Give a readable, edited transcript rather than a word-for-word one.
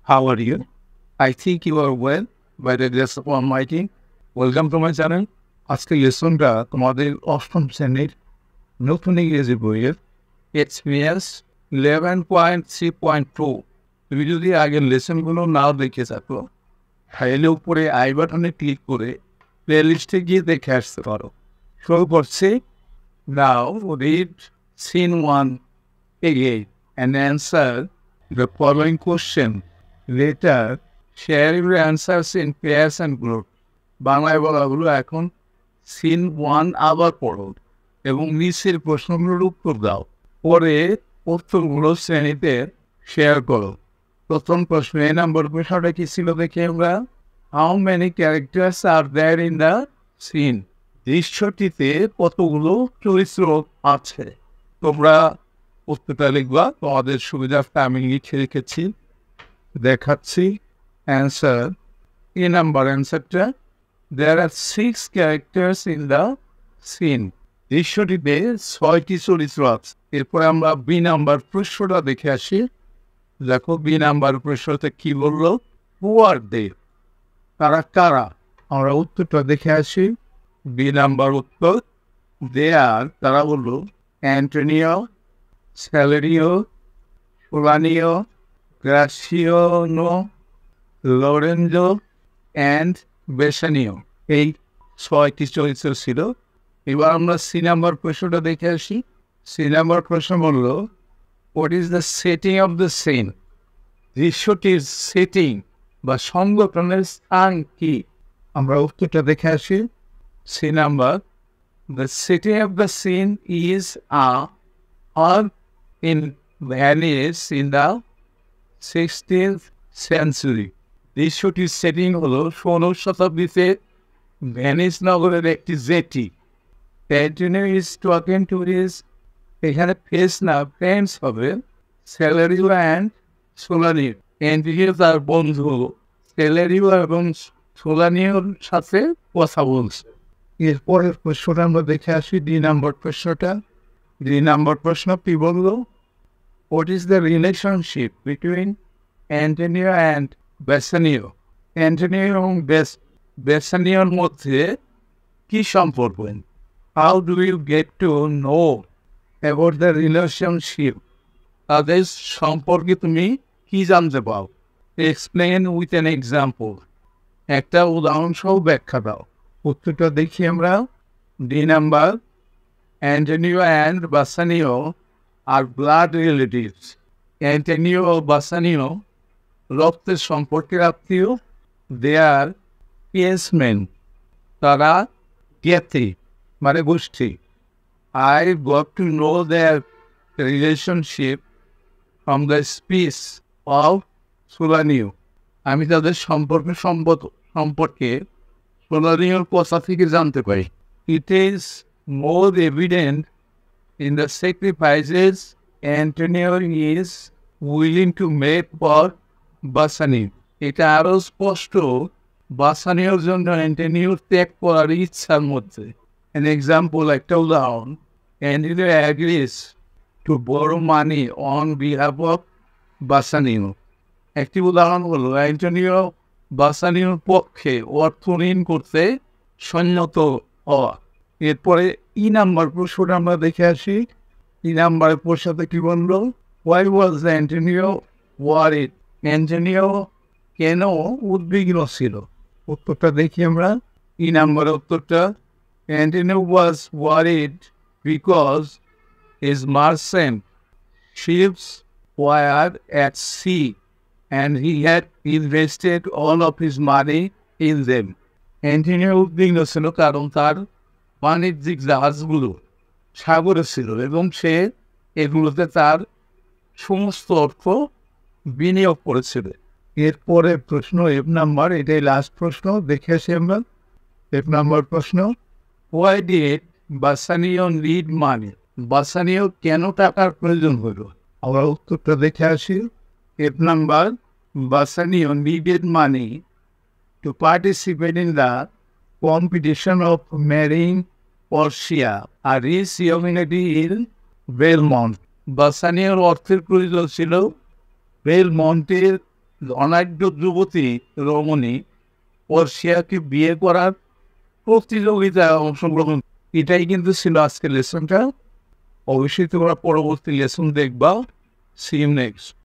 How are you? I think you are well by the grace of Almighty. Welcome to my channel. আজকে লেসনটা তোমাদের অষ্টম শ্রেণীর নতুন ইংরেজি বইয়ের এক্সপিরিয়েন্স 11.3.2। তুমি যদি আগের লেসনগুলো নাও দেখে থাকো তাহলে উপরে আই বাটনে ক্লিক করে প্লে লিস্টে গিয়ে দেখে আসতে পারো। শুরু করছি। Now read scene 1 again and answer the following question. Later, share your answers in pairs and groups. বাংলায় বলা হলো এখন সিন 1 আবার পড়ো এবং নিচের প্রশ্নগুলোর উত্তর দাও। পরে উত্তরগুলো শ্রেণীতে শেয়ার করো। প্রথম প্রশ্ন এ নাম্বার প্রশ্নটা কি ছিল দেখি আমরা। How many characters are there in the scene? দৃশ্যটিতে কতগুলো চরিত্র আছে? তোমরা উত্তরটা লিখবা। তোমাদের সুবিধার্থে আমি লিখে রেখেছি, দেখাচ্ছি। অ্যান্সার এ নাম্বার অ্যান্সারটা, there are 6 characters in the scene. দৃশ্যটিতে 6টি চরিত্র আছে। এরপরে আমরা বি নাম্বার প্রশ্নটা দেখে আসি। দেখো বি নাম্বার প্রশ্নতে কি বললো, হু আর দে? তারা কারা? আমরা উত্তরটা দেখে আসি। বি নাম্বার উত্তর, দে আর তারা বললো অ্যান্টোনিও, স্যালেরিও, ফুলানিও, গ্রাসিওনো, লরেঞ্জো অ্যান্ড বেসানিও। এই 6টি চরিত্র ছিল। এবার আমরা সি নাম্বার প্রশ্নটা দেখে আসি। সি নাম্বার প্রশ্ন বলল, what is the setting of the scene? দৃশ্যটির সেটিং বা সংগঠনের স্থান কি? আমরা উত্তরটা দেখে আসি। C number, the setting of the scene is in Venice in the 16th century. দৃশ্যটির সেটিং হলো 16 শতাব্দীতে ভেনিস নগরের একটি জেটি। Antonio is talking to his, এখানে ফেস না ফ্রেন্ডস হবে, স্যালারিও অ্যান্ড সোলানিও। অ্যান্টোনিও তার বন্ধু স্যালারিও এবং সোলানিওর সাথে কথা বলছে। এরপরের প্রশ্নটা আমরা দেখে আসি, ডি নাম্বার প্রশ্নটা। ডি নাম্বার প্রশ্ন কি বললো, what is the relationship between Antonio and Bassanio? Antonio এবং বেসানিওর মধ্যে কি সম্পর্ক? How do you get to know about the relationship? তাদের সম্পর্কে তুমি কি জানতে পাও? Explain with an example. একটা উদাহরণ সহ ব্যাখ্যা দাও। উত্তরটা দেখি আমরা। D number, Antonio and Bassanio are blood relatives. Antonio ও Bassanio রক্তের সম্পর্কের আত্মীয়। They are kinsmen. তারা জ্ঞাতি মানে গোষ্ঠী। I got to know their relationship from the speech of Solanio. আমি তাদের সম্পর্কে সোলানিওর কথা থেকে জানতে পারি। It is more evident in the sacrifices Antonio is willing to make for Bassanio. এটা আরো স্পষ্ট বাসানিওর জন্য অ্যান্টোনিওর ত্যাগ করার ইচ্ছার মধ্যে। An example, একটা উদাহরণ, Antonio agrees to borrow money on behalf of Bassanio. একটি উদাহরণ হলো অ্যান্টোনিও বাসানিওর পক্ষে অর্থ ঋণ করতে সন্ন্যত হওয়া। এরপরে ই নাম্বার প্রশ্নটা আমরা দেখে আসি। ই নাম্বারের প্রশ্নতে কি বললো, why was Antonio worried? Antonio কেন উদ্বিগ্ন ছিল? উত্তরটা দেখি আমরা। ই নাম্বারের উত্তরটা, Antonio was worried because his merchant ships were at sea and he had invested all of his money in them. Antonio উদ্বিগ্ন ছিল কারণ তার বাণিজ্যিক জাহাজগুলো সাগরে ছিল এবং সে এগুলোতে তার সমস্ত অর্থ বিনিয়োগ করেছিল। এরপরে প্রশ্ন এফ নাম্বার, এটাই লাস্ট প্রশ্ন, দেখে আসি আমরা। এফ নাম্বার প্রশ্ন, হোয়াই ডিড বাসানিও নিড মানি? বাসানিও কেন টাকার প্রয়োজন হইল? আমরা উত্তরটা দেখে আসি। F number, বাসানিও needed money to participate in the competition of ম্যারিং Portia, a rich humanity in Belmont. বাসানিওর অর্থের প্রয়োজন ছিল বেলমন্টের ধনাঢ্য যুবতী রমণী পর্ষিয়াকে বিয়ে করার প্রতিযোগিতায় অংশগ্রহণ। এটাই কিন্তু ছিল আজকের লেসনটা। অবশ্যই তোমরা পরবর্তী লেসন দেখবা। See you next.